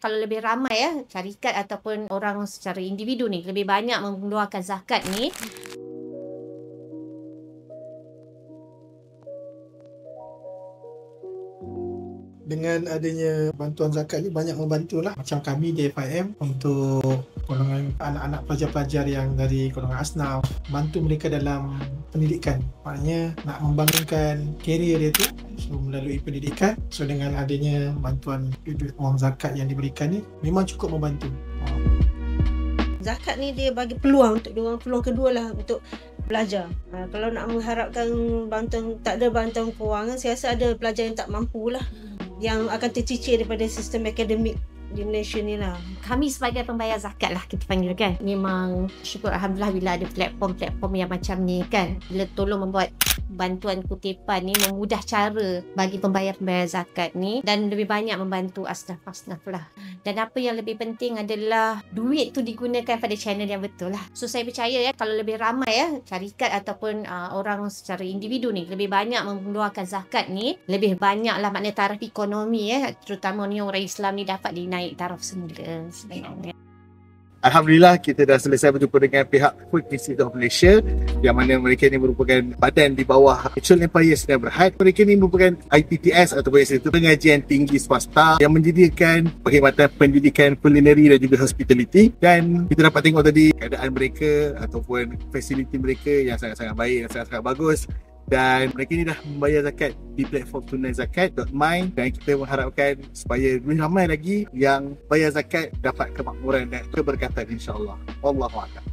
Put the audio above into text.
kalau lebih ramai syarikat ataupun orang secara individu ni lebih banyak mengeluarkan zakat ni, dengan adanya bantuan zakat ni banyak membantulah. Macam kami di FIM untuk golongan anak-anak pelajar-pelajar yang dari golongan asnaf, bantu mereka dalam pendidikan. Maknanya nak membangunkan karier dia tu melalui pendidikan. So dengan adanya bantuan wang zakat yang diberikan ni memang cukup membantu. Zakat ni dia bagi peluang untuk diorang, peluang kedua lah untuk belajar. Kalau nak mengharapkan bantuan, tak ada bantuan kewangan, saya rasa ada pelajar yang tak mampu lah, yang akan tercicir daripada sistem akademik di Malaysia ni lah. kami sebagai pembayar zakat lah kita panggil kan, memang syukur Alhamdulillah bila ada platform-platform yang macam ni kan, bila tolong membuat bantuan kutipan ni memudah cara bagi pembayar-pembayar zakat ni dan lebih banyak membantu asnaf-asnaf lah. Dan apa yang lebih penting adalah duit tu digunakan pada channel yang betul lah. So saya percaya kalau lebih ramai syarikat ataupun orang secara individu ni lebih banyak mengeluarkan zakat ni, lebih banyak lah maknanya taraf ekonomi terutama ni orang Islam ni dapat dinaik taraf semula sebenarnya. Alhamdulillah kita dah selesai berjumpa dengan pihak Food Institute of Malaysia yang mana mereka ni merupakan badan di bawah Petroleum Empire Sdn Bhd. Mereka ni merupakan IPTS ataupun Institut Pengajian Tinggi Swasta yang menyediakan perkhidmatan pendidikan culinary dan juga hospitality, dan kita dapat tengok tadi keadaan mereka ataupun fasiliti mereka yang sangat-sangat baik dan sangat-sangat bagus. Dan mereka ni dah membayar zakat di platform tunaizakat.my dan kita mengharapkan supaya lebih ramai lagi yang bayar zakat dapat kemakmuran dan keberkatan insya-Allah. Wallahualam.